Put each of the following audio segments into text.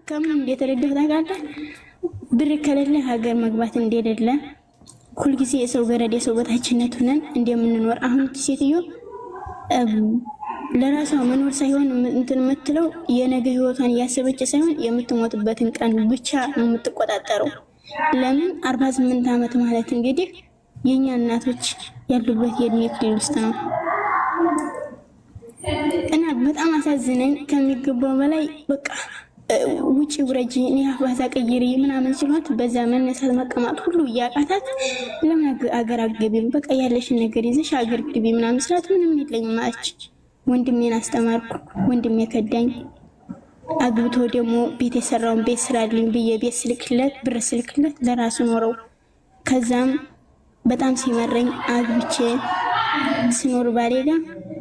ከምን እንደተረዳሁ ታውቃለህ? ብር ከሌለ ሀገር መግባት እንደሌለ ሁልጊዜ የሰው ገረድ የሰው በታችነት ሆነን እንደምንኖር አሁን ሴትዮ ለራሷ መኖር ሳይሆን እንትን የምትለው የነገ ህይወቷን እያሰበች ሳይሆን የምትሞትበትን ቀን ብቻ ነው የምትቆጣጠረው። ለምን 48 ዓመት ማለት እንግዲህ የኛ እናቶች ያሉበት የእድሜ ክልል ውስጥ ነው እና በጣም አሳዝነኝ ከሚገባው በላይ በቃ ውጪ ውረጂ እኔ አባዛ ቀይሪ ምናምን ሲሏት በዛ መነሳት መቀማጥ ሁሉ እያቃታት ለምን አገር አትገቢም? በቃ ያለሽን ነገር ይዘሽ አገር ግቢ ምናምን ስላት ምንም የለኝም አለች። ወንድሜን አስተማርኩ፣ ወንድሜ ከዳኝ። አግብቶ ደግሞ ቤት የሰራውን ቤት ስራልኝ ብዬ ቤት ስልክለት ብር ስልክለት ለራሱ ኖረው ከዛም በጣም ሲመረኝ አግብቼ ስኖር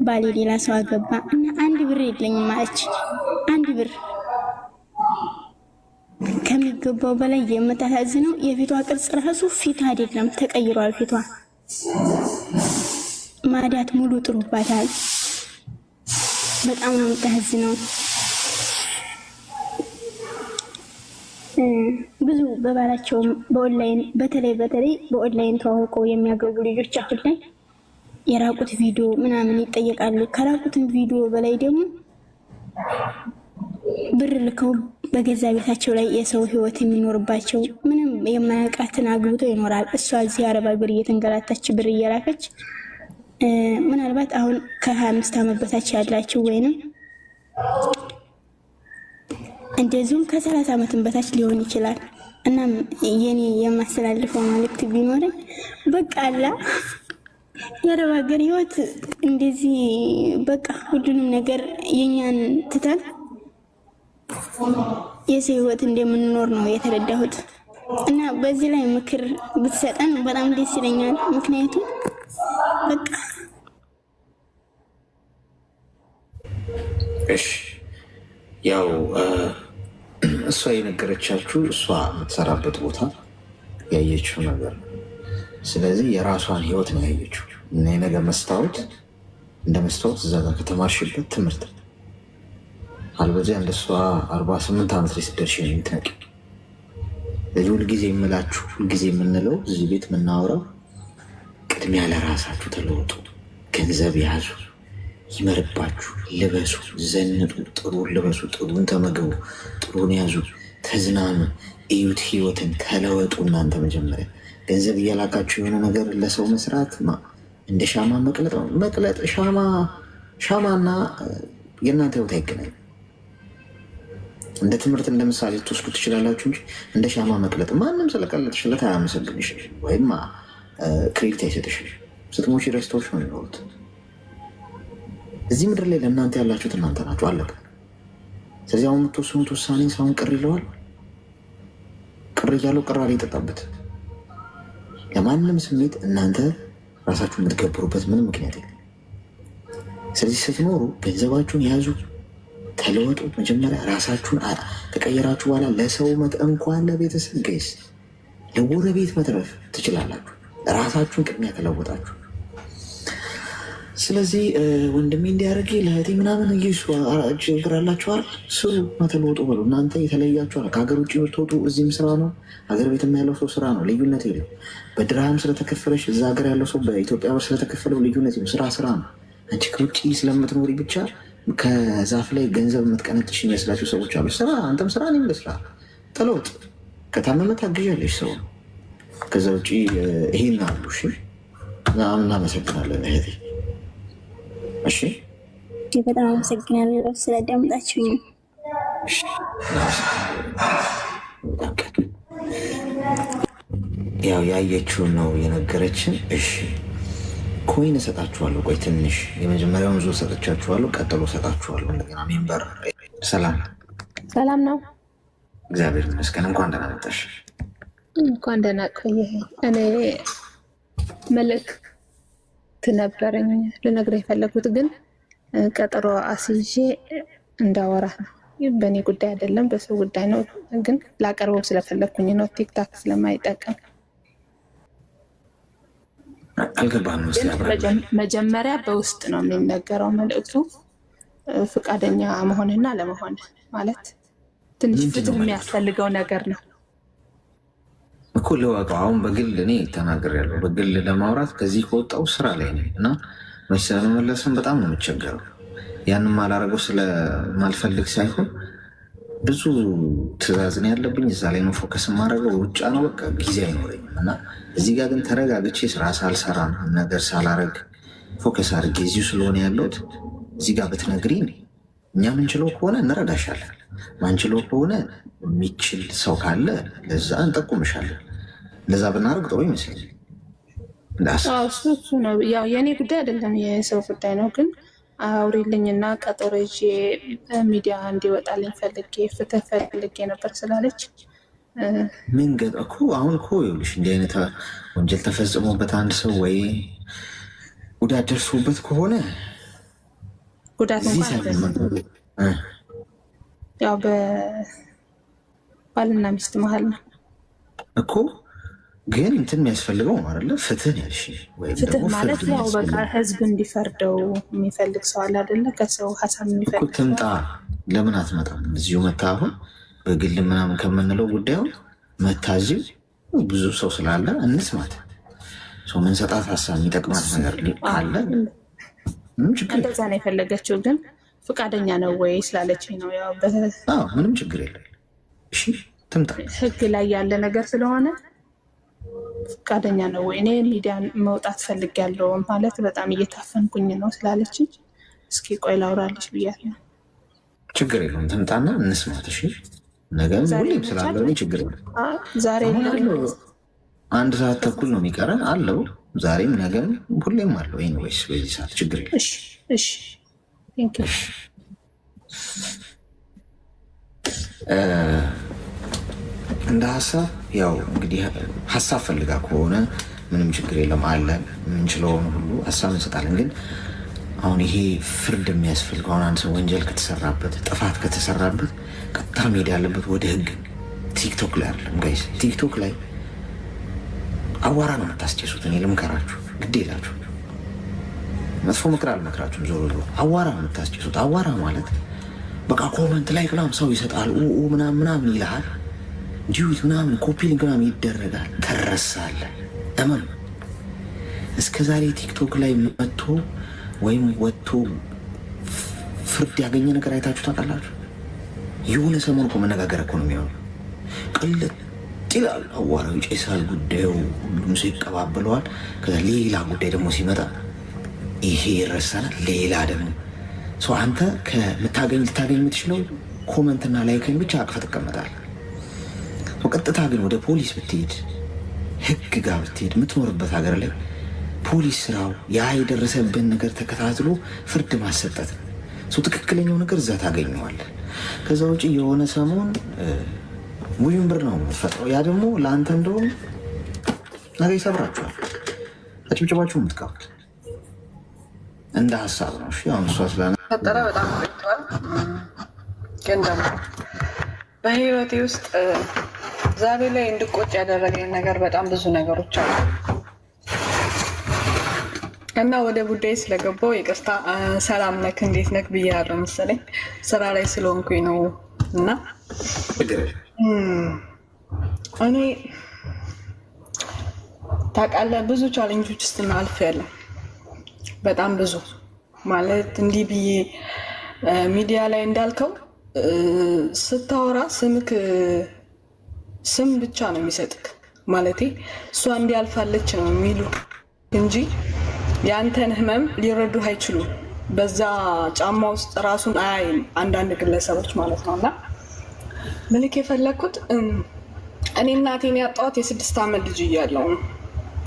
ባሌ ሌላ ሰው አገባ እና አንድ ብር የለኝም አለች። አንድ ብር ከሚገባው በላይ የምታሳዝነው የፊቷ ቅርጽ ራሱ ፊት አይደለም ተቀይሯል። ፊቷ ማዳት ሙሉ ጥሩባታል። በጣም ነው የምታሳዝነው። ብዙ በባላቸውም በኦንላይን በተለይ በኦንላይን ተዋውቀው የሚያገቡ ልጆች አሁን ላይ የራቁት ቪዲዮ ምናምን ይጠየቃሉ። ከራቁትን ቪዲዮ በላይ ደግሞ ብር ልከው በገዛ ቤታቸው ላይ የሰው ህይወት የሚኖርባቸው ምንም የማያውቃትን አግብተው ይኖራል። እሷ እዚህ አረብ ሀገር እየተንገላታች ብር እየላከች ምናልባት አሁን ከ25 ዓመት በታች ያላችሁ ወይንም እንደዚሁም ከ30 ዓመትን በታች ሊሆን ይችላል። እናም የኔ የማስተላልፈው መልእክት ቢኖረኝ በቃ አላ የአረብ ሀገር ህይወት እንደዚህ በቃ ሁሉንም ነገር የኛን ትተን የሰው ህይወት እንደምንኖር ነው የተረዳሁት እና በዚህ ላይ ምክር ብትሰጠን በጣም ደስ ይለኛል። ምክንያቱም በቃ እሺ ያው እሷ የነገረቻችሁ እሷ የምትሰራበት ቦታ ያየችው ነገር ነው። ስለዚህ የራሷን ህይወት ነው ያየችው እና የነገር መስታወት እንደ መስታወት እዛ ጋር ከተማርሽበት ትምህርት አልበዚያ እንደሷ 48 ዓመት ላይ ስትደርሺ ነው የምትነቂው። ስለዚህ ሁልጊዜ የምላችሁ ሁልጊዜ የምንለው እዚህ ቤት የምናወራው ቅድሚያ ለራሳችሁ ተለወጡ፣ ገንዘብ ያዙ፣ ይመርባችሁ፣ ልበሱ፣ ዘንጡ፣ ጥሩ ልበሱ፣ ጥሩን ተመገቡ፣ ጥሩን ያዙ፣ ተዝናኑ፣ እዩት፣ ህይወትን ተለወጡ። እናንተ መጀመሪያ ገንዘብ እያላካችሁ የሆነ ነገር ለሰው መስራት እንደ ሻማ መቅለጥ ሻማና የእናንተ ህይወት አይገናኝም። እንደ ትምህርት እንደ ምሳሌ ትወስዱ ትችላላችሁ እንጂ እንደ ሻማ መቅለጥ ማንም ስለቀለጥሽለት አያመሰግንሽ ወይም ክሬዲት አይሰጥሽም። ስትሞች ረስቶች ነው የሚኖሩት። እዚህ ምድር ላይ ለእናንተ ያላችሁት እናንተ ናችሁ። አለቀ። ስለዚህ አሁን የምትወስኑት ውሳኔ ሰውን ቅር ይለዋል። ቅር እያለው ቅራሪ የጠጣበት ለማንም ስሜት እናንተ ራሳችሁ የምትገብሩበት ምንም ምክንያት የለም። ስለዚህ ስትኖሩ ገንዘባችሁን ያዙ፣ ተለወጡ። መጀመሪያ ራሳችሁን ከቀየራችሁ በኋላ ለሰው እንኳን ለቤተሰብ ገይስ ለጎረቤት መትረፍ ትችላላችሁ፣ ራሳችሁን ቅድሚያ ከለወጣችሁ። ስለዚህ ወንድሜ እንዲያደርግ ለእህቴ ምናምን ችግር አላችኋል፣ ስሩ ተለወጡ በሉ። እናንተ የተለያችኋል። ከሀገር ውጭ የምትወጡ እዚህም ስራ ነው፣ ሀገር ቤትም ያለው ሰው ስራ ነው። ልዩነት የለው። በድርሃም ስለተከፈለሽ እዛ ሀገር ያለው ሰው በኢትዮጵያ ብር ስለተከፈለው ልዩነት የለው። ስራ ነው። አንቺ ከውጭ ስለምትኖሪ ብቻ ከዛፍ ላይ ገንዘብ የምትቀነጥሽ የሚመስላችሁ ሰዎች አሉ። ስራ፣ አንተም ስራ፣ እኔም ልስራ። ተለወጥ። ከታመመ ታግዣለሽ ሰው። ከዛ ውጭ ይሄን አሉ። እሺ፣ እናመሰግናለን እህቴ። እሺ፣ በጣም አመሰግናለሁ ስለዳምጣችሁኝ። ያው ያየችውን ነው የነገረችን። እሺ፣ ኮይን እሰጣችኋለሁ። ቆይ ትንሽ የመጀመሪያውን ዙር ሰጥቻችኋለሁ፣ ቀጥሎ እሰጣችኋለሁ። እንደገና ሜምበር። ሰላም ነው። እግዚአብሔር ይመስገን። እንኳን ደህና መጣሽ። እንኳን ደህና ቆየህ። እኔ መልእክት ነበረኝ ልነግርህ የፈለጉት ግን ቀጠሮ አስይዤ እንዳወራ ነው። በእኔ ጉዳይ አይደለም፣ በሰው ጉዳይ ነው። ግን ላቀርበው ስለፈለግኩኝ ነው። ቲክታክ ስለማይጠቀም አልገባንም። መጀመሪያ በውስጥ ነው የሚነገረው መልእክቱ። ፈቃደኛ መሆንና ለመሆን ማለት ትንሽ ፍትህ የሚያስፈልገው ነገር ነው እኮ ለዋቀው። አሁን በግል እኔ ተናግሬያለሁ። በግል ለማውራት ከዚህ ከወጣው ስራ ላይ ነኝ እና መለስን በጣም ነው የምቸገረው። ያንን ማላረገው ስለማልፈልግ ሳይሆን ብዙ ትዕዛዝ ነው ያለብኝ። እዛ ላይ ነው ፎከስ የማደርገው። ሩጫ ነው በቃ ጊዜ አይኖረኝም እና እዚህ ጋር ግን ተረጋግቼ ስራ ሳልሰራ ነገር ሳላረግ ፎከስ አድርጌ እዚሁ ስለሆነ ያለሁት እዚህ ጋር ብትነግሪኝ እኛ ምንችለው ከሆነ እንረዳሻለን፣ ማንችለው ከሆነ የሚችል ሰው ካለ ለዛ እንጠቁምሻለን። ለዛ ብናደርግ ጥሩ ይመስለኛል። እሱ ነው ያው የእኔ ጉዳይ አይደለም የሰው ጉዳይ ነው። ግን አውሪልኝና ቀጠሮ ይዤ ሚዲያ እንዲወጣልኝ ፈልጌ ፍትህ ፈልጌ ነበር ስላለች ምን እኮ አሁን እኮ ይኸውልሽ እንዲህ አይነት ወንጀል ተፈጽሞበት አንድ ሰው ወይ ጉዳት ደርሶበት ከሆነ ጉዳት ያው በባልና ሚስት መሀል ነው እኮ ግን እንትን የሚያስፈልገው አይደለ? ፍትህ ያልሽ ፍትህ ማለት ያው በቃ ህዝብ እንዲፈርደው የሚፈልግ ሰው አለ አይደለ? ከሰው ሀሳብ የሚፈልግ ትምጣ። ለምን አትመጣም? እዚሁ መታ አሁን በግል ምናምን ከምንለው ጉዳዩን መታዚው ብዙ ሰው ስላለ እንስማት። ሰው ምንሰጣት ሀሳብ የሚጠቅማት ነገር አለ። እንደዛ ነው የፈለገችው። ግን ፈቃደኛ ነው ወይ ስላለችኝ ነው። ያው ምንም ችግር የለም። እሺ ትምጣ። ህግ ላይ ያለ ነገር ስለሆነ ፈቃደኛ ነው ወይ? እኔ ሚዲያ መውጣት ፈልጊያለሁ ማለት በጣም እየታፈንኩኝ ነው ስላለችኝ እስኪ ቆይ ላውራልሽ ብያለሁ። ችግር የለውም ትምጣና እንስማት። እሺ ነገም ሁሌም ስላለው ችግር የለም። ዛሬ አንድ ሰዓት ተኩል ነው የሚቀረን አለው። ዛሬም ነገም ሁሌም አለው። ወይስ በዚህ ሰዓት ችግር የለም። እሺ እንደ ሀሳብ ያው እንግዲህ ሀሳብ ፈልጋ ከሆነ ምንም ችግር የለም አለን። የምንችለውን ሁሉ ሀሳብ እንሰጣለን። ግን አሁን ይሄ ፍርድ የሚያስፈልገው አሁን አንድ ሰው ወንጀል ከተሰራበት ጥፋት ከተሰራበት ቀጥታ መሄድ ያለበት ወደ ህግ። ቲክቶክ ላይ አይደለም ጋይስ። ቲክቶክ ላይ አዋራ ነው የምታስጨሱት። እኔ ልምከራችሁ፣ ግድ የላችሁ። መጥፎ ምክር አልመክራችሁም። ዞሮ ዞሮ አዋራ ነው የምታስጨሱት። አዋራ ማለት በቃ ኮመንት ላይ ምናምን ሰው ይሰጣል ምናምን ይልሃል፣ ጂዊት ምናምን ኮፒ ሊንክ ምናምን ይደረጋል። ተረሳለህ። እመኑ። እስከዛሬ ቲክቶክ ላይ መጥቶ ወይም ወጥቶ ፍርድ ያገኘ ነገር አይታችሁ ታውቃላችሁ? የሆነ ሰሞን እኮ መነጋገር እኮ ነው የሚሆነው። ቅልጥ ይላል፣ አዋራው ይጨሳል፣ ጉዳዩ ሁሉም ሰው ይቀባበለዋል። ከዛ ሌላ ጉዳይ ደግሞ ሲመጣ ይሄ ይረሳናል። ሌላ ደግሞ ሰው አንተ ልታገኝ የምትችለው ኮመንትና ላይክን ብቻ አቅፈ ትቀመጣለህ። ቀጥታ ግን ወደ ፖሊስ ብትሄድ፣ ህግ ጋር ብትሄድ፣ የምትኖርበት ሀገር ላይ ፖሊስ ስራው ያ የደረሰብን ነገር ተከታትሎ ፍርድ ማሰጠት ነው። ትክክለኛው ነገር እዛ ታገኘዋለህ። ከዛ ውጭ የሆነ ሰሞን ውዥንብር ነው የምትፈጥረው። ያ ደግሞ ለአንተ እንደውም ነገ ይሰብራችኋል። አጭብጭባችሁ የምትቀሩት እንደ ሀሳብ ነው። አሁን እሷ ስለፈጠረ በጣም ቆይተዋል። ግን ደግሞ በህይወቴ ውስጥ ዛሬ ላይ እንድቆጭ ያደረገኝ ነገር በጣም ብዙ ነገሮች አሉ እና ወደ ጉዳይ ስለገባው ይቅርታ። ሰላም ነክ እንዴት ነክ ብያለሁ መሰለኝ ስራ ላይ ስለሆንኩኝ ነው። እና እኔ ታውቃለህ ብዙ ቻሌንጆች ውስጥ አልፌያለሁ። በጣም ብዙ ማለት እንዲህ ብዬ ሚዲያ ላይ እንዳልከው ስታወራ ስም ብቻ ነው የሚሰጥክ። ማለቴ እሷ እንዲህ አልፋለች ነው የሚሉ እንጂ የአንተን ህመም ሊረዱህ አይችሉም። በዛ ጫማ ውስጥ ራሱን አያይም አንዳንድ ግለሰቦች ማለት ነው። እና ምልክ የፈለግኩት እኔ እናቴን ያጣኋት የ6 ዓመት ልጅ እያለሁ ነው።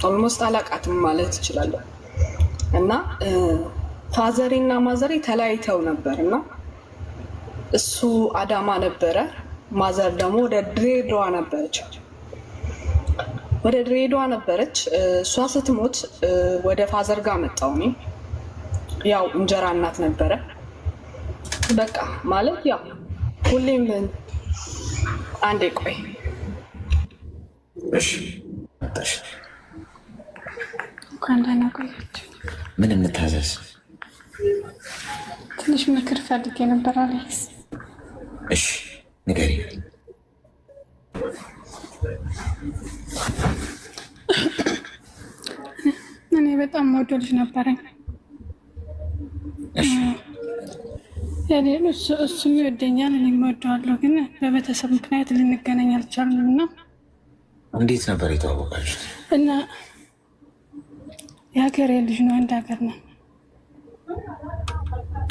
ኦልሞስት አላቃትም ማለት እችላለሁ። እና ፋዘሬ እና ማዘሬ ተለያይተው ነበር እና እሱ አዳማ ነበረ፣ ማዘር ደግሞ ወደ ድሬዳዋ ነበረች። እሷ ስትሞት ወደ ፋዘር ጋር መጣሁ እኔ። ያው እንጀራ እናት ነበረ። በቃ ማለት ያው ሁሌም አንዴ ቆይ እሺ መጣሽ። እንኳን ደህና ቆያችሁ። ምን እንታዘዝ? ትንሽ ምክር ፈልጌ ነበር አሌክስ። እሺ ንገሪኝ። እኔ በጣም ወዶ ልጅ ነበረኝ። እሱ ይወደኛል፣ እኔም እወደዋለሁ። ግን በቤተሰብ ምክንያት ልንገናኝ አልቻልንም እና እንዴት ነበር የተዋወቃችሁት? እና የሀገሬ ልጅ ነው፣ አንድ ሀገር ነው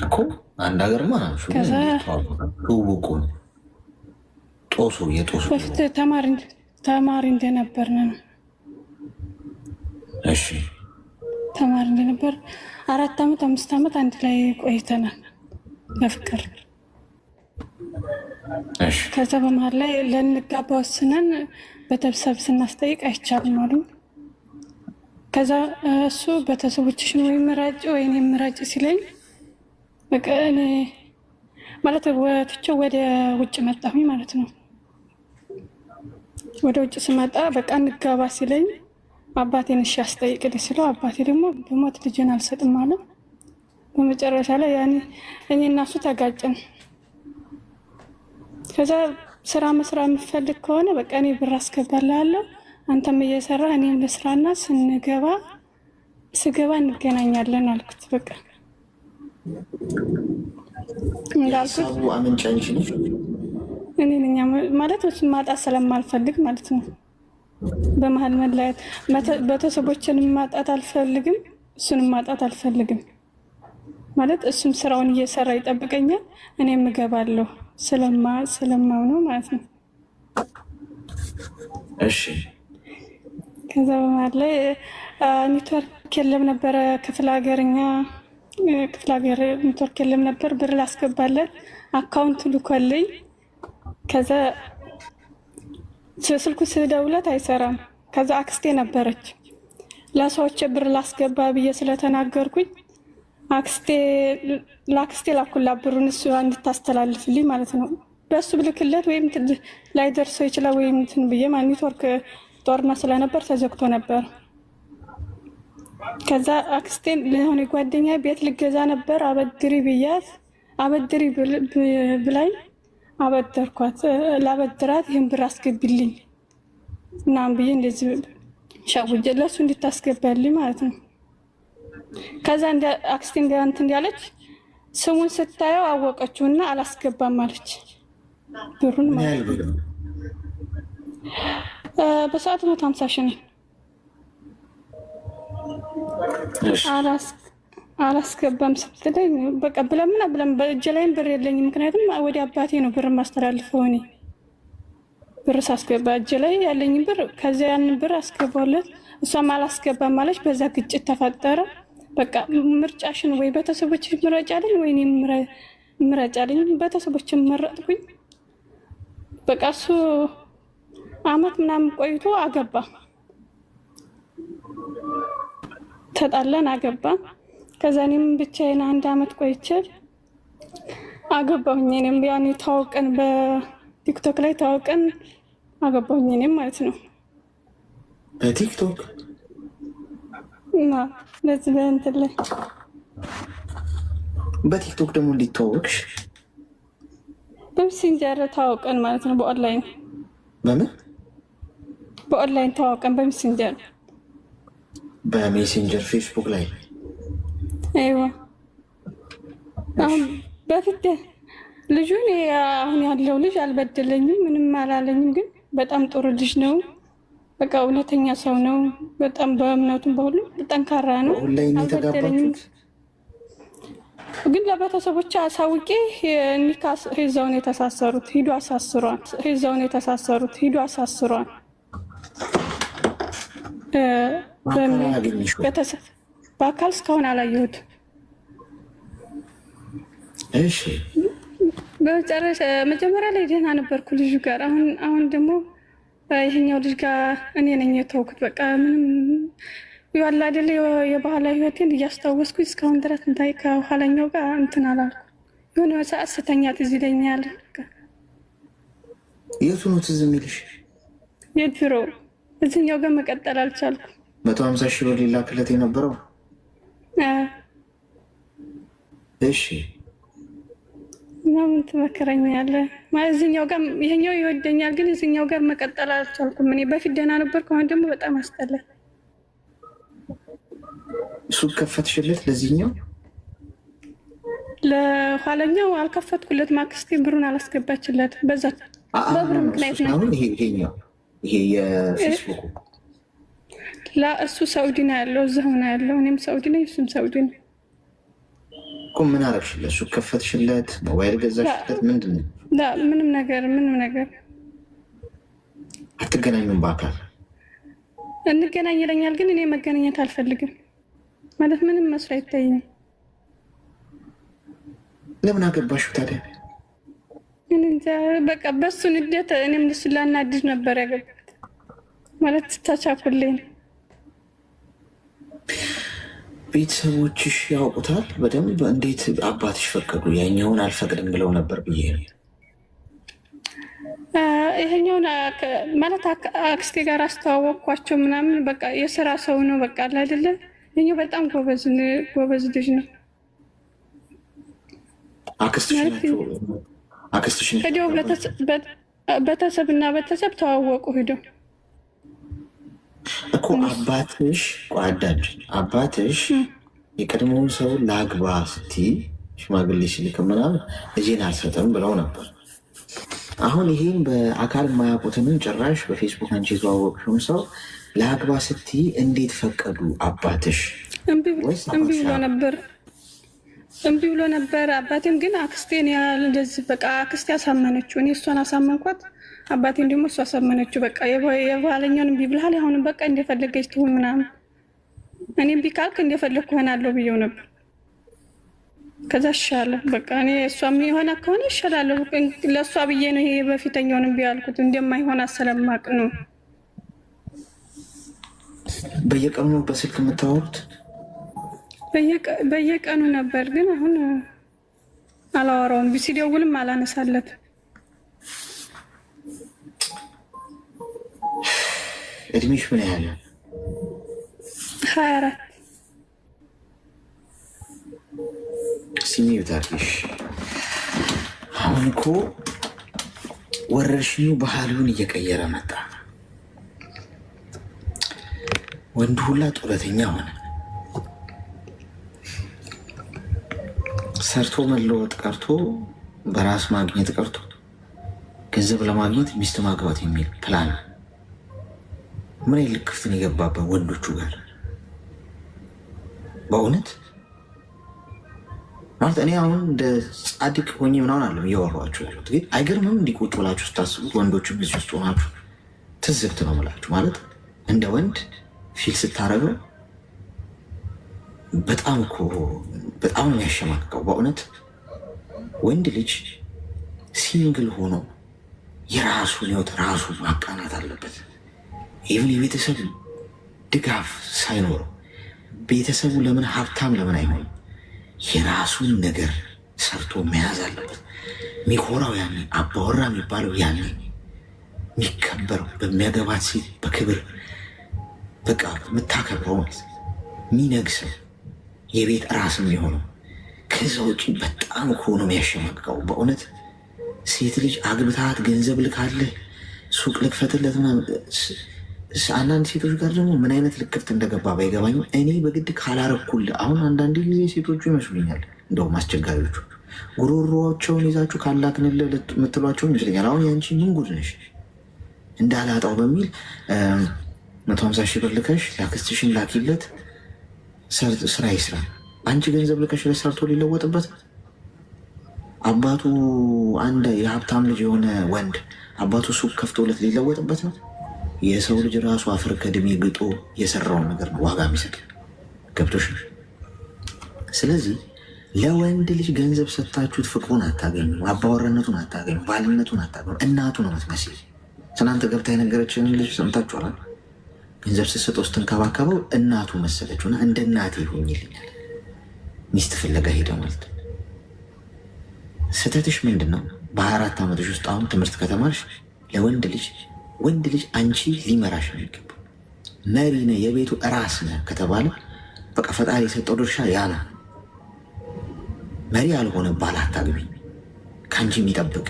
እኮ። አንድ ሀገር ማ ትውውቁ ጦሱ የጦሱ በፊት ተማሪ እንደነበርን ነው። እሺ ተማሪ እንደነበር 4 ዓመት 5 ዓመት አንድ ላይ ቆይተናል በፍቅር። ከዛ በመሀል ላይ ልንጋባ ወስነን ቤተሰብ ስናስጠይቅ አይቻልም አሉ። ከዛ እሱ ቤተሰቦችሽን ወይ ምራጭ ወይ እኔ ምራጭ ሲለኝ በቃ እኔ ማለት ትቼው ወደ ውጭ መጣሁኝ ማለት ነው። ወደ ውጭ ስመጣ በቃ እንጋባ ሲለኝ አባቴን እሺ አስጠይቅልኝ ስለው አባቴ ደግሞ በሞት ልጅን አልሰጥም አለ። በመጨረሻ ላይ ያኔ እኔ እና እሱ ተጋጨን። ከዛ ስራ መስራት የምፈልግ ከሆነ በቃ እኔ ብር አስገባልሃለሁ አንተም እየሰራ እኔም ለስራና ስገባ እንገናኛለን አልኩት። በቃ እንዳልኩት አመንጫንሽ ነሽ። እኔ ነኝ ማለት እሱን ማጣት ስለማልፈልግ ማለት ነው። በመሀል መለያየት ቤተሰቦችን ማጣት አልፈልግም፣ እሱንም ማጣት አልፈልግም ማለት እሱም ስራውን እየሰራ ይጠብቀኛል፣ እኔም እገባለሁ ስለማምነው ማለት ነው። እሺ ከዛ በመሀል ላይ ኔትወርክ የለም ነበረ፣ ክፍለ ሀገር ኔትወርክ የለም ነበር። ብር ላስገባለት አካውንት ልኮልኝ ከዛ ስልኩ ስደውለት አይሰራም። ከዛ አክስቴ ነበረች ለሰዎች ብር ላስገባ ብዬ ስለተናገርኩኝ ለአክስቴ ላኩላ ብሩን እሱ እንድታስተላልፍልኝ ማለት ነው። በእሱ ብልክለት ወይም ላይ ደርሶ ይችላል ወይም እንትን ብዬ ኔትወርክ ጦርነት ስለነበር ተዘግቶ ነበር። ከዛ አክስቴን ለሆነ ጓደኛ ቤት ልገዛ ነበር አበድሪ ብያት አበድሪ ብላኝ አበደርኳት። ላበድራት ይህን ብር አስገቢልኝ እናም ብዬ እንደዚህ ሻውጀ ለሱ እንድታስገባልኝ ማለት ነው። ከዛ አክስቴ እንትን እንዳለች ስሙን ስታየው አወቀችውና አላስገባም አለች ብሩን ማለት ነው። በሰዓቱ 150 ሺህ ነው። አላስገባም ስትለኝ በቃ ብለም በእጅ ላይም ብር የለኝም። ምክንያቱም ወደ አባቴ ነው ብር ማስተላልፈው። እኔ ብር ሳስገባ እጅ ላይ ያለኝ ብር ከዚያ ያንን ብር አስገባለት፣ እሷም አላስገባም ማለች። በዛ ግጭት ተፈጠረ። በቃ ምርጫሽን ወይ ቤተሰቦችሽ ምረጫልኝ ወይ እኔ ምረጫልኝ። ቤተሰቦችን መረጥኩኝ። በቃ እሱ አመት ምናምን ቆይቶ አገባ። ተጣላን፣ አገባ። ከዛ እኔም ብቻዬን 1 አመት ቆይቼ አገባሁኝ። እኔም ያኔ ታውቀን በቲክቶክ ላይ ታውቀን አገባሁኝ እኔም ማለት ነው። በቲክቶክ እና ለዚህ በእንትን ላይ በቲክቶክ ደግሞ እንዲተዋወቅሽ በሜሴንጀር ታውቀን ማለት ነው። በኦንላይን በምን በኦንላይን ታውቀን በሜሴንጀር ፌስቡክ ላይ አይዋ። አሁን በፊት ልጁን አሁን ያለው ልጅ አልበደለኝም፣ ምንም አላለኝም። ግን በጣም ጥሩ ልጅ ነው። በቃ እውነተኛ ሰው ነው። በጣም በእምነቱም በሁሉ ጠንካራ ነው። አልበደለኝም። ግን ለቤተሰቦች አሳውቄ ኒካ ሄዛውን የተሳሰሩት ሂዱ አሳስሯል። በአካል እስካሁን አላየሁት። እሺ በመጨረሻ መጀመሪያ ላይ ደህና ነበርኩ ልጁ ጋር። አሁን ደግሞ ይሄኛው ልጅ ጋር እኔ ነኝ የተውኩት። በቃ ምንም ያለ አይደለ የባህላዊ ህይወቴን እያስታወስኩ እስካሁን ድረስ እንታይ ከኋላኛው ጋር እንትን አላልኩ። የሆነ ሰዓት ስተኛ ትዝ ይለኛል። የቱ ነው ትዝ የሚልሽ? የድሮ እዚህኛው ጋር መቀጠል አልቻልኩም። 150 ሺህ ብር ሊላክለት የነበረው እና እና ምን ትመክረኛለህ? ማለት እዚህኛው ጋር ይሄኛው ይወደኛል፣ ግን እዚህኛው ጋር መቀጠል አልቻልኩም። እኔ በፊት ደህና ነበርኩ፣ አሁን ደግሞ በጣም አስጠላኝ። ሱቅ ከፈትሽለት ለዚህኛው? ለኋለኛው አልከፈትኩለት። ማክስቴ ብሩን አላስገባችለት በዛ በብሩ ምክንያት ነው። አሁን ይሄኛው ይሄ የፌስቡክ እሱ ሳውዲ ነው ያለው፣ እዛው ነው ያለው። እኔም ሳውዲ ነኝ፣ እሱም ሳውዲ ነው እኮ። ምን አረግሽለት? ሱቅ ከፈትሽለት? ሞባይል ገዛሽለት? ምንድን ነው? ምንም ነገር አትገናኙም? በአካል እንገናኝ ይለኛል፣ ግን እኔ መገናኘት አልፈልግም። ማለት ምንም መስሎ አይታየኝም። ለምን አገባሽው ታዲያ? በቃ በሱ ንዴት እኔም እሱን ላናድድ ነበር ያገባሁት። ማለት ተቻኩልኝ። ቤተሰቦችሽ ያውቁታል በደንብ? እንዴት አባትሽ ፈቀዱ? ያኛውን አልፈቅድም ብለው ነበር ብዬ ነው። ይሄኛውን ማለት አክስቴ ጋር አስተዋወቅኳቸው ምናምን። በቃ የስራ ሰው ነው በቃ አይደለ። ይሄኛው በጣም ጎበዝ ልጅ ነው። አክስትሽ ናቸው? አክስትሽ ሄደው ቤተሰብና ቤተሰብ ተዋወቁ ሄደው እኮ። አባትሽ ቋዳጅ አባትሽ የቀድሞውን ሰው ለአግባ ስትይ ሽማግሌ ሲልክ ምናምን ልጄን አልሰጥም ብለው ነበር። አሁን ይሄን በአካል የማያውቁትንም ጭራሽ በፌስቡክ አንቺ የተዋወቅሽውን ሰው ለአግባ ስትይ እንዴት ፈቀዱ አባትሽ? እምቢ ብሎ ነበር። አባቴም ግን አክስቴን እንደዚህ በቃ አክስቴ አሳመነችው። እኔ እሷን አሳመንኳት፣ አባቴን ደግሞ እሱ አሳመነችው። በቃ የባለኛውን እምቢ ብልሃል፣ አሁንም በቃ እንደፈለገች ትሁን ምናምን። እኔ እምቢ ካልክ እንደፈለግኩ እሆናለሁ ብዬው ነበር። ከዛ ይሻለ በቃ እኔ እሷም የሆነ ከሆነ ይሻላለሁ። ለእሷ ብዬ ነው ይሄ በፊተኛውን እምቢ ያልኩት፣ እንደማይሆን ስለማቅ ነው። በየቀኑ በስልክ የምታወሩት? በየቀኑ ነበር፣ ግን አሁን አላወራውም። ሲደውልም አላነሳለት። እድሜሽ ምን ያህል ነው? 24 ሲሚው ታርሽ። አሁን እኮ ወረርሽኙ ባህሉን እየቀየረ መጣ። ወንድ ሁላ ጡረተኛ ሆነ። ሰርቶ መለወጥ ቀርቶ በራስ ማግኘት ቀርቶ ገንዘብ ለማግኘት ሚስት ማግባት የሚል ፕላን ምን አይነት ክፍትን የገባበት ወንዶቹ ጋር በእውነት ማለት እኔ አሁን እንደ ጻድቅ ሆኜ ምናምን አለም እያወራኋቸው ያሉት፣ ግን አይገርምም? እንዲቆጭ ብላችሁ ስታስቡት ወንዶችም እዚህ ውስጥ ሆናችሁ ትዝብት ነው የምላችሁ። ማለት እንደ ወንድ ፊል ስታደርገው በጣም እኮ በጣም ነው የሚያሸማቅቀው በእውነት። ወንድ ልጅ ሲንግል ሆኖ የራሱን ህይወት ራሱ ማቃናት አለበት። ኢቭን የቤተሰብ ድጋፍ ሳይኖረው ቤተሰቡ ለምን ሀብታም ለምን አይሆንም? የራሱን ነገር ሰርቶ መያዝ አለበት። የሚኮራው ያኔ፣ አባወራ የሚባለው ያኔ፣ የሚከበረው በሚያገባት ሴት በክብር በቃ የምታከብረው የሚነግሰው የቤት ራስ የሚሆነው። ከዛ ውጭ በጣም ሆኖ የሚያሸማቅቀው በእውነት ሴት ልጅ አግብታት ገንዘብ ልካለህ ሱቅ ልክፈትለት ምናምን። አንዳንድ ሴቶች ጋር ደግሞ ምን አይነት ልክፍት እንደገባ ባይገባኝም እኔ በግድ ካላረኩልህ፣ አሁን አንዳንድ ጊዜ ሴቶቹ ይመስሉኛል እንደውም አስቸጋሪዎቹ ጉሮሮቸውን ይዛችሁ ካላክንልህ የምትሏቸውን ይመስለኛል። አሁን ያንቺ ምን ጉድ ነሽ እንዳላጣው በሚል 150 ሺህ ብር ልከሽ ላክስትሽን ላኪለት ስራ ይስራ። አንቺ ገንዘብ ልከሽለት ሰርቶ ሊለወጥበት። አባቱ አንድ የሀብታም ልጅ የሆነ ወንድ አባቱ ሱቅ ከፍቶለት ሊለወጥበት ነው። የሰው ልጅ ራሱ አፈር ከድሜ ግጦ የሰራውን ነገር ነው ዋጋ የሚሰጥ። ገብቶሽ? ስለዚህ ለወንድ ልጅ ገንዘብ ሰጥታችሁት ፍቅሩን አታገኙ፣ አባወራነቱን አታገኙ፣ ባልነቱን አታገኙ። እናቱ ነው የምትመስል። ትናንት ገብታ የነገረችን ልጅ ሰምታችኋል። ገንዘብ ስትሰጠው ስትንከባከበው እናቱ መሰለችው እና እንደ እናቴ ይሆኝልኛል ሚስት ፍለጋ ሄደ ማለት ነው። ስህተትሽ ምንድን ነው? በ24 ዓመቶች ውስጥ አሁን ትምህርት ከተማርሽ ለወንድ ልጅ አንቺ ሊመራሽ ነው የሚገባው። መሪ ነህ፣ የቤቱ ራስ ነህ ከተባለ በቃ ፈጣሪ የሰጠው ድርሻ ያ ነው። መሪ ያልሆነ ባል አታግቢ። ከአንቺ የሚጠብቅ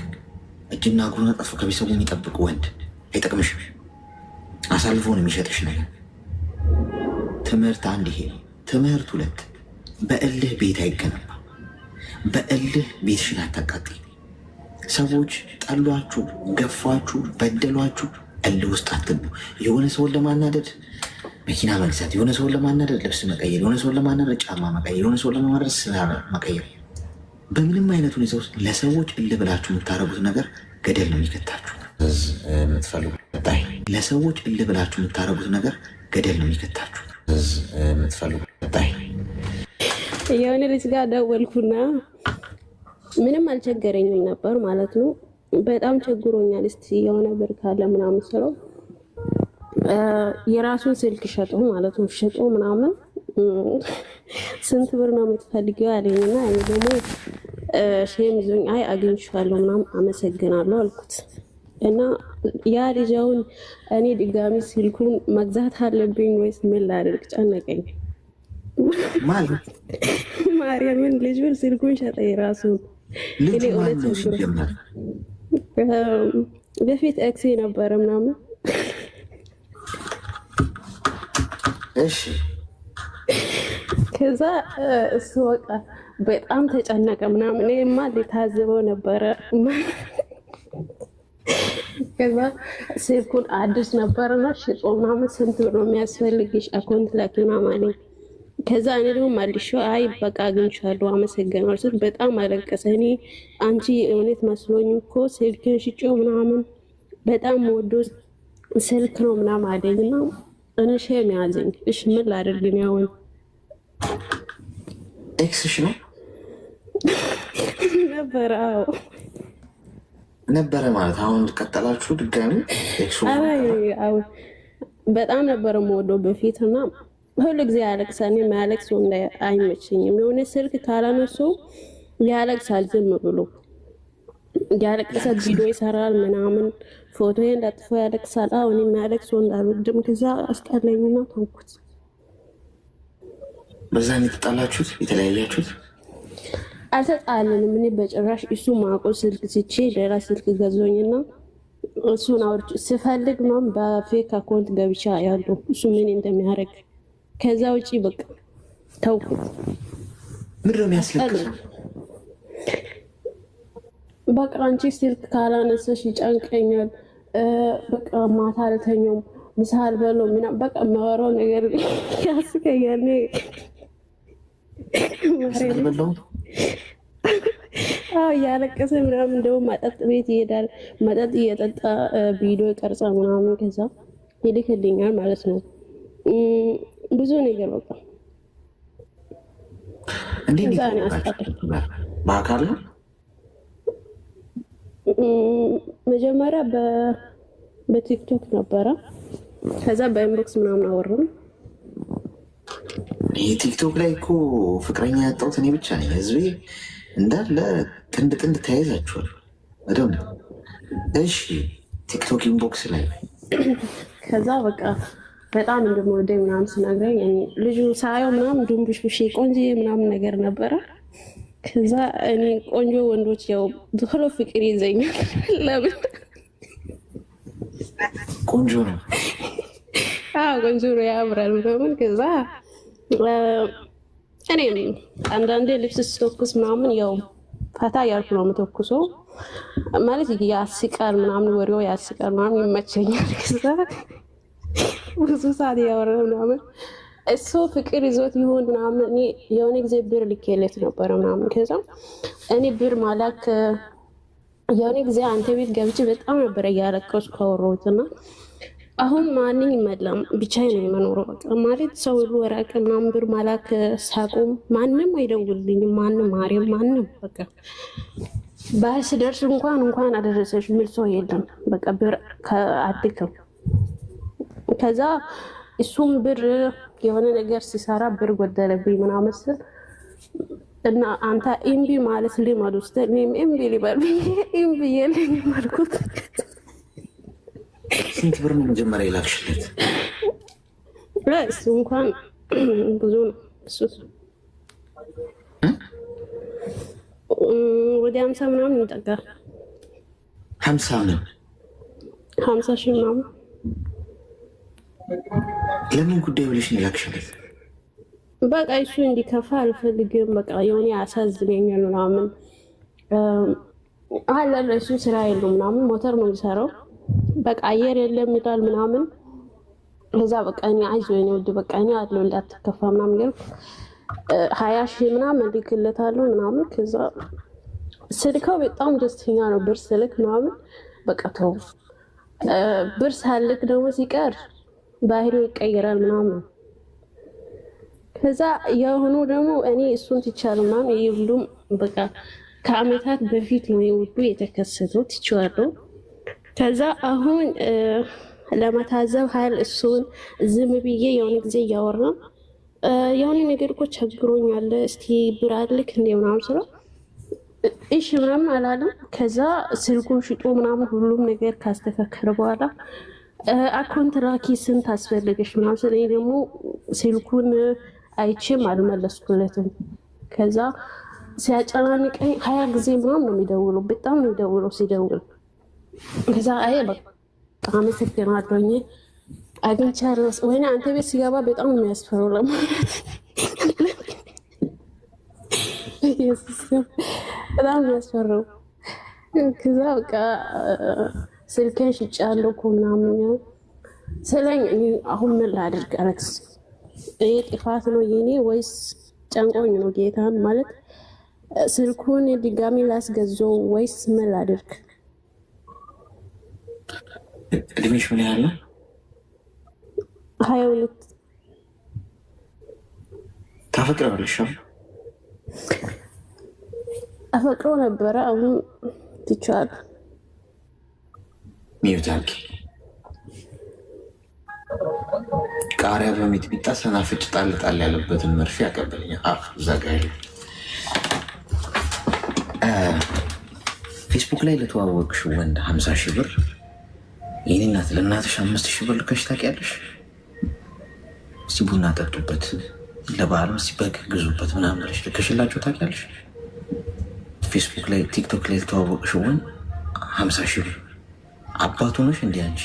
እጅና እግሩን አጣጥፎ ከቤተሰቡ የሚጠብቅ ወንድ አይጠቅምሽም። አሳልፎ ነው የሚሸጥሽ ነገር። ትምህርት አንድ ይሄ ነው። ትምህርት ሁለት፣ በእልህ ቤት አይገነባም። በእልህ ቤትሽን አታቃጥይ። ሰዎች ጠሏችሁ፣ ገፏችሁ፣ በደሏችሁ፣ እልህ ውስጥ አትግቡ። የሆነ ሰውን ለማናደድ መኪና መግዛት፣ የሆነ ሰውን ለማናደድ ልብስ መቀየር፣ የሆነ ሰውን ለማናደድ ጫማ መቀየር፣ የሆነ ሰውን ለማናደድ ስራ መቀየር፣ በምንም አይነት ሁኔታ ውስጥ ለሰዎች እልህ ብላችሁ የምታደርጉት ነገር ገደል ነው የሚከታችሁ። የምትፈልጉ ለሰዎች እልህ ብላችሁ የምታደርጉት ነገር ገደል ነው የሚከታችሁ። የምትፈልጉ የሆነ ልጅ ጋር ደወልኩና ምንም አልቸገረኝም ነበር ማለት ነው። በጣም ቸግሮኛል፣ እስቲ የሆነ ብር ካለ ምናምን ስለው የራሱን ስልክ ሸጦ ማለት ነው። ሸጦ ምናምን ስንት ብር ነው የምትፈልገው አለኝና እኔ ደግሞ ሼም ይዞኝ አይ አግኝቼዋለሁ ምናምን አመሰግናለሁ አልኩት። እና ያ ልጅ አሁን እኔ ድጋሚ ስልኩን መግዛት አለብኝ ወይስ ምን ላድርግ? ጨነቀኝ ማለት ማርያምን። ልጁን ስልኩን ሸጠ የራሱን። እኔ በፊት ኤክሴ ነበረ ምናምን። እሺ ከዛ እሱ በቃ በጣም ተጨነቀ ምናምን። እኔማ ሊታዝበው ነበረ። ከዛ ስልኩን አዲስ ነበርና ሽጦ ምናምን ስንት ብር ነው የሚያስፈልግሽ አካውንት ላኪ ምናምን አለኝ። ከዛ እኔ ደግሞ መልሼ አይ በቃ አግኝቻለሁ አመሰግናለሁ ስል በጣም አለቀሰ። እኔ አንቺ እውነት መስሎኝ እኮ ስልክን ሽጬው ምናምን በጣም ወዶ ስልክ ነው ምናምን አለኝና እኔ ሼም ያዘኝ። እሺ ምን ላደርግ ነው? ያውን ኤክስሽ ነው ነበረ? አዎ ነበረ ማለት አሁን ቀጠላችሁ ድጋሚ? ኤክሱ በጣም ነበረ የምወደው በፊት እና ሁሉ ጊዜ ያለቅሳል። እኔ ማለቅስ አይመችኝም። የሆነ ስልክ ካላነሱ ያለቅሳል። ዝም ብሎ ያለቅሰ ቪዲዮ ይሰራል ምናምን ፎቶ እንዳጥፎ ያለቅሳል። አሁን የሚያለቅስ እንዳልወድም ከዛ አስጠላኝና ተውኩት። በዛ ነው የተጣላችሁት? የተለያያችሁት? አልተጣልንም። እኔ በጭራሽ እሱ ማቆ ስልክ ስቼ ሌላ ስልክ ገዞኝና እሱን አውርቼ ስፈልግ ነው በፌክ አካውንት ገብቻ ያለው እሱ ምን እንደሚያደርግ። ከዛ ውጪ በቃ ተውኩት። ምንድን ነው የሚያስለቅስ? በቃ አንቺ ስልክ ካላነሳሽ ይጨንቀኛል፣ በቃ ማታ አልተኛም፣ ምሳ አልበላሁም ምናምን በቃ የማወራው ነገር ያስቀኛል። እያለቀሰ ምናምን እንደውም መጠጥ ቤት ይሄዳል። መጠጥ እየጠጣ ቪዲዮ ቀርጻ ምናምን ከዛ ይልክልኛል ማለት ነው። ብዙ ነገር በቃ በአካል ነው። መጀመሪያ በቲክቶክ ነበረ። ከዛ በኢንቦክስ ምናምን አወራን። ይህ ቲክቶክ ላይ እኮ ፍቅረኛ ያጣሁት እኔ ብቻ ነኝ። ህዝቤ እንዳለ ጥንድ ጥንድ ተያይዛችኋል በደምብ። እሺ ቲክቶክ ኢንቦክስ ላይ ከዛ በቃ በጣም እንደምወደኝ ምናምን ስነግረኝ ልጁ ሳየው ምናምን ዱንቡሽቡሽ ቆንጆ ምናምን ነገር ነበረ። ከዛ እኔ ቆንጆ ወንዶች ያው ቶሎ ፍቅር ይዘኛል። ለምን ቆንጆ ነው? ቆንጆ ነው ያምራል ምናምን። ከዛ እኔም አንዳንዴ ልብስ ስተኩስ ምናምን ያው ፈታ ያልኩ ነው የምተኩሰው ማለት ያስቃል ምናምን፣ ወሬው ያስቃል ምናምን ይመቸኛል። ከዛ ብዙ ሰዓት ያወራ ምናምን እሱ ፍቅር ይዞት ይሆን ምናምን። የሆነ ጊዜ ብር ልኬለት ነበረ ምናምን። ከዛ እኔ ብር ማላክ የሆነ ጊዜ አንተ ቤት ገብቼ በጣም ነበረ እያለቀስኩ ካወራሁትና አሁን ማንኝ መላም ብቻዬን ነው የምኖረው። በቃ ማለት ሰው ሁሉ ወራቀ ምናምን ብር ማላክ ሳቆም ማንም አይደውልልኝም። ማንም ማርያም ማንም በቃ ባስ ደርስ እንኳን አደረሰሽ የሚል ሰው የለም። በቃ ብር አድክም። ከዛ እሱም ብር የሆነ ነገር ሲሰራ ብር ጎደለብኝ ምናምን ስል እና አንተ እምቢ ማለት ልማድ ውስጥ እኔም እምቢ ሊበል እምቢ የለኝ አልኩት። ስንት ብር ነው መጀመሪያ የላክሽለት? እሱ እንኳን ብዙ ነው። እሱ ወደ 50 ምናምን ይጠጋል። 50 ምን 50 ሺህ ምናምን። ለምን ጉዳይ ብለሽ ነው የላክሽለት? በቃ እሱ እንዲከፋ አልፈልግም። በቃ የሆነ ያሳዝነኛል ምናምን አለ። እሱ ስራ የለው ምናምን ሞተር ነው የሚሰራው። በቃ አየር የለም ይላል ምናምን። ከዛ በቃ እኔ አይዞህ የኔ ውድ በቃ እኔ አለው እንዳትከፋ ምናምን ያልኩ 20 ሺህ ምናምን ልክለታለሁ ምናምን። ከዛ ስልከው በጣም ደስተኛ ነው። ብር ስልክ ምናምን በቃ ተው ብር ሳልክ ደግሞ ሲቀር ባህሪው ይቀየራል ምናምን። ከዛ የሆኑ ደግሞ እኔ እሱን ትቻለሁ ምናምን። ይህ ሁሉም በቃ ከአመታት በፊት ነው የሁሉ የተከሰተው። ትችዋለሁ። ከዛ አሁን ለመታዘብ ሀይል እሱን ዝም ብዬ የሆነ ጊዜ እያወራ የሆነ ነገር እኮ ቸግሮኛል እስቲ ብር አልክ እንደ ምናምን ስለው እሺ ምናምን አላለም። ከዛ ስልኩን ሽጦ ምናምን ሁሉም ነገር ካስተካከለ በኋላ አካውንት ላኪ ስንት አስፈልገሽ ምናምን ስለኝ ደግሞ ስልኩን አይቼም አልመለስኩለትም። ከዛ ሲያጨናንቀኝ 20 ጊዜ ምናምን ነው የሚደውለው። በጣም ነው የሚደውለው ሲደውል። ከዛ አይ በቃ አመሰግናለሁኝ አግኝቻለሁ። ወይኔ አንተ ቤት ሲገባ በጣም ነው የሚያስፈራው ለማለት በጣም ነው የሚያስፈራው። ከዛ በቃ ስልኬን ሽጫለሁ እኮ ምናምን ስለኝ አሁን ምን ላድርግ አለክስ? ይሄ ጥፋት ነው የኔ ወይስ ጨንቆኝ ነው ጌታን ማለት ስልኩን ድጋሚ ላስገዛው ወይስ ምን ላድርግ? እድሜሽ ምን ያህል ነው? 22 ታፈቅረዋለሽ? አፈቅረው ነበረ አሁን ትቻለሁ። ሚውታንኪ ቃሪያ በሚጥሚጣ ሰናፍጭ ጣል ጣል ያለበትን መርፌ ያቀበለኛል። እዛ ጋ ያለ ፌስቡክ ላይ ለተዋወቅሽ ወንድ 50 ሺህ ብር የኔ እናት ለእናትሽ 5 ሺህ ብር ልከሽ ታውቂያለሽ? እስቲ ቡና ጠጡበት፣ ለበዓል እስቲ በግ ግዙበት ምናምን ብለሽ ልከሽላቸው ታውቂያለሽ? ፌስቡክ ላይ ቲክቶክ ላይ ለተዋወቅሽ ወንድ 50 ሺህ ብር አባቱ ነሽ እንዲ አንቺ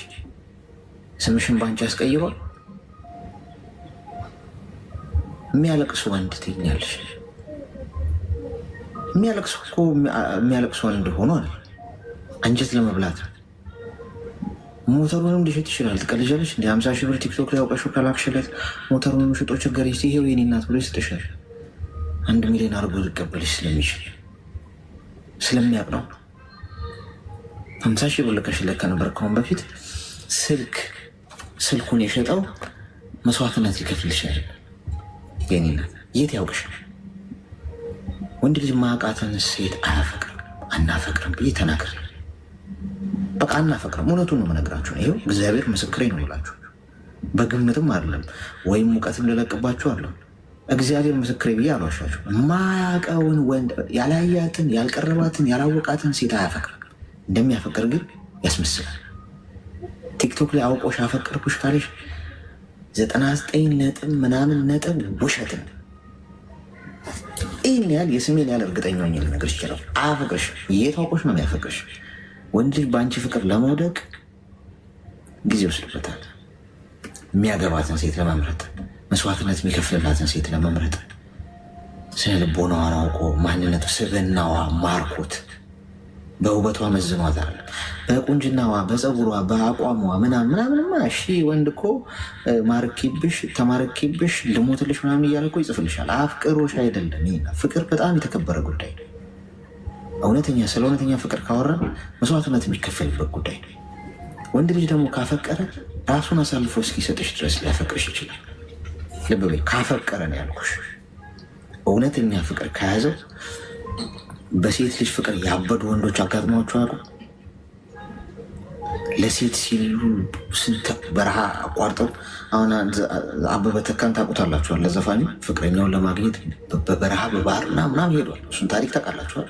ስምሽን በአንቺ ያስቀይሯል። የሚያለቅስ ወንድ ትይኛለሽ። የሚያለቅስ እኮ የሚያለቅስ ወንድ ሆኗል አንጀት ለመብላት ሞተሩንም ሊሸጥ ይችላል። ትቀልጃለሽ እንደ 50 ሺህ ብር ቲክቶክ ላይ አውቀሽው ከላክሽለት ሞተሩንም ሽጦ ችግር ይሄው የኔ እናት ብሎ ይስጥሻል። 1 ሚሊዮን አድርጎ ሊቀበልሽ ስለሚችል ስለሚያውቅ ነው። 50 ሺህ ብር ልከሽለት ከነበር ከአሁን በፊት ስልኩን የሸጠው መስዋዕትነት ሊከፍልሻል። የኔ እናት የት ያውቅሻል? ወንድ ልጅ ማቃተን ሴት አያፈቅርም አናፈቅርም ብዬ ተናግሬ በቃ አናፈቅርም። እውነቱን ነው የምነግራችሁ። ይኸው እግዚአብሔር ምስክሬ ነው ይላችሁ። በግምትም አይደለም ወይም ሙቀትም ልለቅባችሁ አለም እግዚአብሔር ምስክሬ ብዬ አልዋሻችሁ። ማያውቀውን ወንድ ያላያትን ያልቀረባትን ያላወቃትን ሴት አያፈቅርም። እንደሚያፈቅር ግን ያስመስላል። ቲክቶክ ላይ አውቆሽ አፈቅርኩሽ ካለሽ 99 ነጥብ ምናምን ነጥብ ውሸት ነው። ይህን ያህል የስሜን ያህል እርግጠኛ ሆኜ ልነግርሽ ይችላል። አያፈቅርሽ። የት አውቆሽ ነው የሚያፈቅርሽ? ወንድ ልጅ በአንቺ ፍቅር ለመውደቅ ጊዜ ወስድበታል። የሚያገባትን ሴት ለመምረጥ መስዋዕትነት የሚከፍልላትን ሴት ለመምረጥ ስነ ልቦናዋን አውቆ ማንነቱ ስብዕናዋ ማርኮት በውበቷ መዝኗታል። በቁንጅናዋ በፀጉሯ በአቋሟ ምናምንማ እሺ ወንድ እኮ ማርኪብሽ ተማርኪብሽ ልሞትልሽ ምናምን እያለ እኮ ይጽፍልሻል። አፍቅሮሽ አይደለም። ፍቅር በጣም የተከበረ ጉዳይ ነው። ስለ እውነተኛ ፍቅር ካወራን መስዋዕትነት የሚከፈልበት ጉዳይ ነው። ወንድ ልጅ ደግሞ ካፈቀረ ራሱን አሳልፎ እስኪሰጥሽ ድረስ ሊያፈቅርሽ ይችላል። ልብ በይ፣ ካፈቀረ ነው ያልኩሽ። እውነተኛ ፍቅር ከያዘው በሴት ልጅ ፍቅር ያበዱ ወንዶች አጋጥሟቸው አያውቁም? ለሴት ሲሉ ስንት በረሃ አቋርጠው። አሁን አበበ ተካን ታውቁታላችኋል። ለዘፋኙ ፍቅረኛውን ለማግኘት በበረሃ በባህር ምናምን ሄዷል። እሱን ታሪክ ታውቃላችኋል።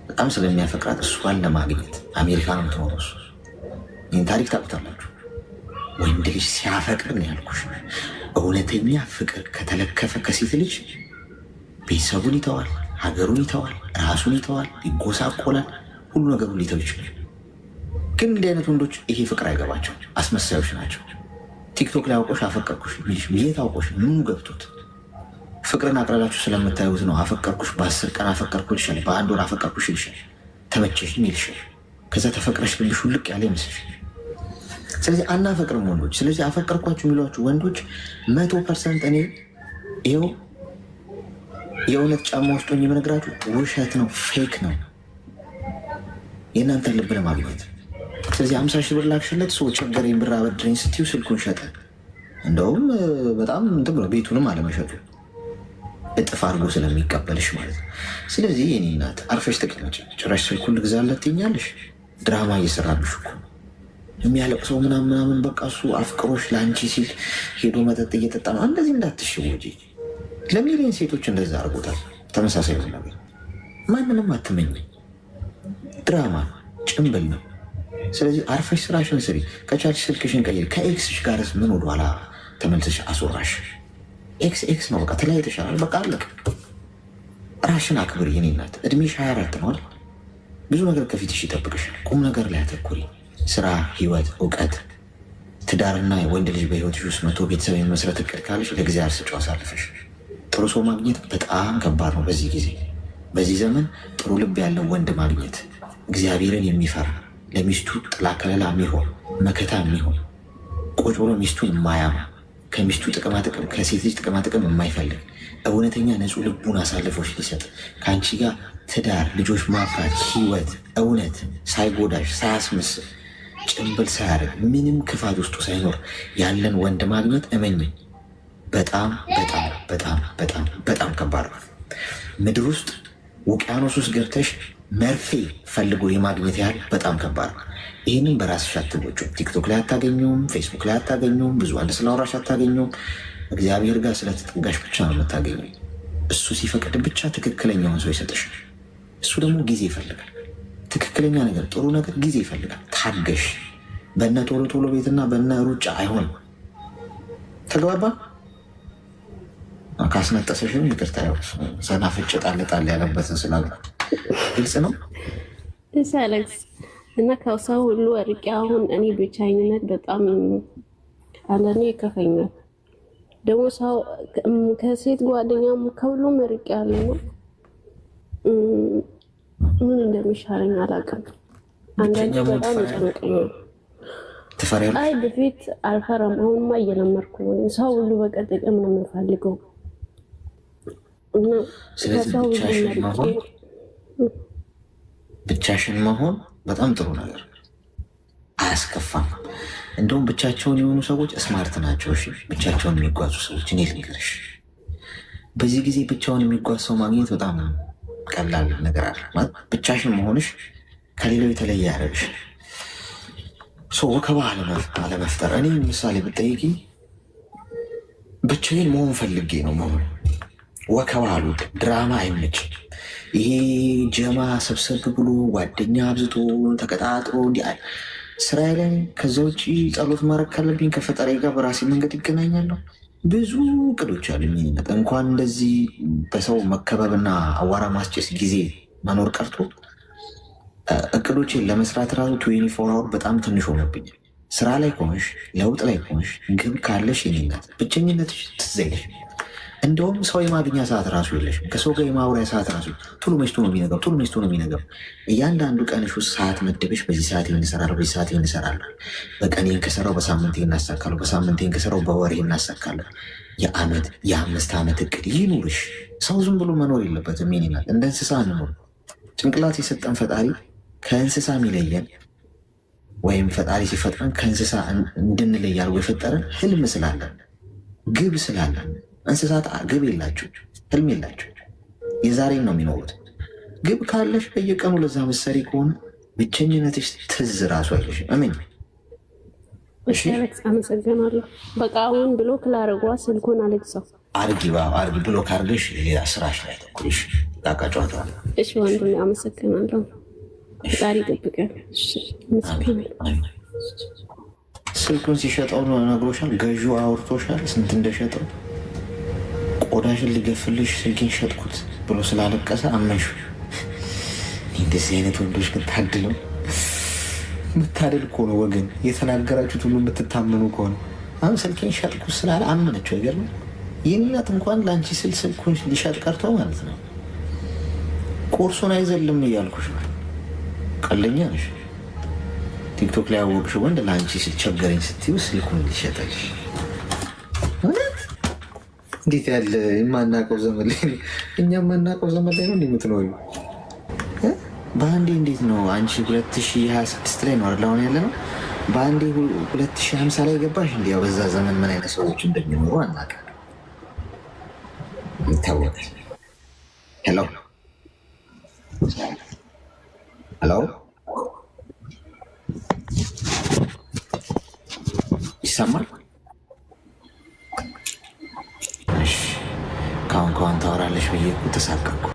በጣም ስለሚያፈቅራት እሷን ለማግኘት አሜሪካ ነው የምትኖረው እሱ። ይህን ታሪክ ታውቁታላችሁ። ወንድ ልጅ ሲያፈቅር ነው ያልኩሽ። እውነተኛ ፍቅር ከተለከፈ ከሴት ልጅ ቤተሰቡን ይተዋል፣ ሀገሩን ይተዋል፣ ራሱን ይተዋል፣ ይጎሳቆላል፣ ሁሉ ነገሩን ሊተው ይችላል። ግን እንዲህ አይነት ወንዶች ይሄ ፍቅር አይገባቸው፣ አስመሳዮች ናቸው። ቲክቶክ ላይ አውቆሽ አፈቀርኩሽ ሚልሽ የት አውቆሽ ምኑ ገብቶት? ፍቅርን አቅላላችሁ ስለምታዩት ነው። አፈቀርኩሽ በ10 ቀን አፈቀርኩሽ ይልሻል፣ በ1 ወር አፈቀርኩሽ ይልሻል፣ ተመቸሽኝ ይልሻል። ከዛ ተፈቅረሽ ልብሽ ውልቅ ያለ ይመስልሽ። ስለዚህ አናፈቅርም ወንዶች። ስለዚህ አፈቀርኳችሁ የሚሏችሁ ወንዶች 100% እኔ ይኸው የእውነት ጫማ ውስጥ ሆኜ የምነግራችሁ ውሸት ነው፣ ፌክ ነው የእናንተን ልብ ለማግኘት። ስለዚህ 50 ሺህ ብር ላክሽለት ሰው ቸገረኝ ብር አበድረኝ ስትዩ ስልኩን ሸጠ። እንደውም በጣም እንትን ብሎ ቤቱንም አለመሸጡ እጥፍ አድርጎ ስለሚቀበልሽ ማለት ነው። ስለዚህ የኔ እናት አርፈሽ ተቀመጭ። ጭራሽ ስልኩን ልግዛለት ትይኛለሽ። ድራማ እየሰራብሽ እኮ የሚያለቅሰው ምናምን በቃ እሱ አፍቅሮሽ ለአንቺ ሲል ሄዶ መጠጥ እየጠጣ ነው። እንደዚህ እንዳትሸወጂ። ለሚሊዮን ሴቶች እንደዛ አድርጎታል። ተመሳሳይ ነገር ማንንም አትመኝ። ድራማ ጭንብል ነው። ስለዚህ አርፈሽ ስራሽን ስሪ። ከቻልሽ ስልክሽን ቀይር። ከኤክስሽ ጋርስ ምን ወደኋላ ተመልሰሽ አስወራሽ? ኤክስ ነው በቃ ተለያይተሻል። በቃ አለቀ። ራሽን አክብሪ የኔ እናት። እድሜሽ 24 ነው። ብዙ ነገር ከፊትሽ ይጠብቅሻል። ቁም ነገር ላይ አተኩሪ። ስራ፣ ህይወት፣ እውቀት፣ ትዳርና ወንድ ልጅ በህይወትሽ ውስጥ መቶ ቤተሰብ የመስረት እቅድ ካለሽ ለእግዚአብሔር ስጪው አሳልፈሽ። ጥሩ ሰው ማግኘት በጣም ከባድ ነው በዚህ ጊዜ። በዚህ ዘመን ጥሩ ልብ ያለው ወንድ ማግኘት፣ እግዚአብሔርን የሚፈራ ለሚስቱ ጥላ ከለላ የሚሆን መከታ የሚሆን ቁጭ ብሎ ሚስቱን የማያማ ከሚስቱ ጥቅማጥቅም ከሴት ልጅ ጥቅማጥቅም የማይፈልግ እውነተኛ ንጹሕ ልቡን አሳልፎች ሊሰጥ ከአንቺ ጋር ትዳር፣ ልጆች ማፍራት፣ ህይወት፣ እውነት ሳይጎዳሽ ሳያስመስል ጭንብል ሳያደርግ ምንም ክፋት ውስጡ ሳይኖር ያለን ወንድ ማግኘት እመኝ በጣም በጣም በጣም በጣም በጣም ከባድ ነው። ምድር ውስጥ ውቅያኖስ ውስጥ ገብተሽ መርፌ ፈልጎ የማግኘት ያህል በጣም ከባድ ነው። ይህንን በራስሽ አትቦጩ። ቲክቶክ ላይ አታገኘውም፣ ፌስቡክ ላይ አታገኘውም፣ ብዙ አንድ ስላወራሽ አታገኘውም። እግዚአብሔር ጋር ስለተጠጋሽ ብቻ ነው የምታገኘው። እሱ ሲፈቅድ ብቻ ትክክለኛውን ሰው ይሰጥሻል። እሱ ደግሞ ጊዜ ይፈልጋል። ትክክለኛ ነገር፣ ጥሩ ነገር ጊዜ ይፈልጋል። ታገሽ። በነ ቶሎ ቶሎ ቤትና በነ ሩጫ አይሆንም። ተግባባ? ካስነጠሰሽም ይቅርታ። ያው ሰናፍጭ ጣል ያለበትን ስላለ ግልጽ ነው ሳለክስ እና ከሰው ሁሉ እርቄ አሁን እኔ ብቻኝነት በጣም አንዳንዴ ይከፈኛል። ደግሞ ሰው ከሴት ጓደኛም ከሁሉም እርቄ ያለ ነው። ምን እንደሚሻለኝ አላውቅም። አንዳንዴ በጣም ይጨንቀኛል። ትፈሪያለሽ? አይ በፊት አልፈራም። አሁንማ እየለመድኩ ነው። ሰው ሁሉ በቃ ጥቅም ነው የምፈልገው እና ከሰው ሁሉ ብቻሽን መሆን በጣም ጥሩ ነገር፣ አያስከፋም። እንደውም ብቻቸውን የሆኑ ሰዎች ስማርት ናቸው። እሺ ብቻቸውን የሚጓዙ ሰዎች እኔ ልንገርሽ፣ በዚህ ጊዜ ብቻውን የሚጓዝ ሰው ማግኘት በጣም ቀላል ነገር አለ። ብቻሽን መሆንሽ ከሌላው የተለየ ያደረግሽ ወከባ አለመፍጠር። እኔ ምሳሌ ብጠይቂ ብቻዬን መሆን ፈልጌ ነው መሆን። ወከባ አሉት ድራማ አይመች። ይሄ ጀማ ሰብሰብ ብሎ ጓደኛ አብዝቶ ተቀጣጥሮ እንዲህ ስራ ላይ። ከዛ ውጭ ጸሎት ማድረግ ካለብኝ ከፈጣሪ ጋር በራሴ መንገድ ይገናኛለሁ። ብዙ እቅዶች አሉ። እንኳን እንደዚህ በሰው መከበብና አዋራ ማስጨስ ጊዜ መኖር ቀርቶ እቅዶችን ለመስራት ራሱ 24 አወር በጣም ትንሽ ሆነብኛል። ስራ ላይ ከሆንሽ፣ ለውጥ ላይ ከሆንሽ፣ ግብ ካለሽ የኔነት ብቸኝነትሽ ትዝ አይልሽ። እንደውም ሰው የማግኛ ሰዓት ራሱ የለሽም። ከሰው ጋር የማውሪያ ሰዓት ራሱ ቶሎ መሽቶ ነው የሚነገር። እያንዳንዱ ቀንሽ ውስጥ ሰዓት መደበሽ፣ በዚህ ሰዓት ይህን እሰራለሁ፣ በዚህ ሰዓት ይህን እሰራለሁ፣ በቀን ይህን ከሰራው በሳምንት ይህን እናሳካለሁ፣ በሳምንት ይህን ከሰራው በወር ይህን እናሳካለሁ። የዓመት የ5 ዓመት እቅድ ይኑርሽ። ሰው ዝም ብሎ መኖር የለበትም። ይኔናል እንደ እንስሳ እንኖር። ጭንቅላት የሰጠን ፈጣሪ ከእንስሳ የሚለየን ወይም ፈጣሪ ሲፈጥረን ከእንስሳ እንድንለይ አድርጎ የፈጠረን ህልም ስላለን፣ ግብ ስላለን። እንስሳት ግብ የላቸው፣ ህልም የላቸው። የዛሬን ነው የሚኖሩት። ግብ ካለሽ በየቀኑ ለዛ መሰሪ ከሆነ ብቸኝነትሽ ትዝ ራሱ አይልሽም። እመኝ። አመሰግናለሁ። በቃ አሁን ብሎክ ላደርጓ ስልኩን አልግዛው አርጊ ብሎክ አድርገሽ ሌላ ስራሽ ላይ ተኩልሽ ቃቃጫዋታ። እሺ ወንድሜ አመሰግናለሁ። ፈጣሪ ይጠብቀን። ስልኩን ሲሸጠው ነው ነግሮሻል? ገዢው አውርቶሻል? ስንት እንደሸጠው? ቆዳሽን ሊገፍልሽ ስልኬን ሸጥኩት ብሎ ስላለቀሰ አመንሹ። እንደዚህ አይነት ወንዶች ግን ታድለው ምታደል እኮ ነው ወገን። የተናገራችሁት ሁሉ የምትታመኑ ከሆነ አሁን ስልኬን ሸጥኩ ስላለ አመነችው። አይገርም? ይህነት እንኳን ለአንቺ ስል ስልኩን ሊሸጥ ቀርቶ ማለት ነው። ቁርሱን አይዘልም እያልኩሽ ነው። ቀለኛ ነሽ። ቲክቶክ ላይ ያወቅሽ ወንድ ለአንቺ ሲቸገረኝ ስትይው ስልኩን ሊሸጠልሽ። እንዴት ያለ የማናውቀው ዘመን ላይ እኛ የማናውቀው ዘመን ላይ ነው የምትኖሪው። በአንዴ እንዴት ነው አንቺ 2026 ላይ ነው አይደል አሁን ያለ ነው። በአንዴ 2050 ላይ ገባሽ። እንዲያው በዛ ዘመን ምን አይነት ሰዎች እንደሚኖሩ አናውቅም። ይታወቃል። ሄሎ ሄሎ፣ ይሰማል? ከአሁን ከአሁን ታወራለሽ ብዬ እኮ ተሳቀቅኩ።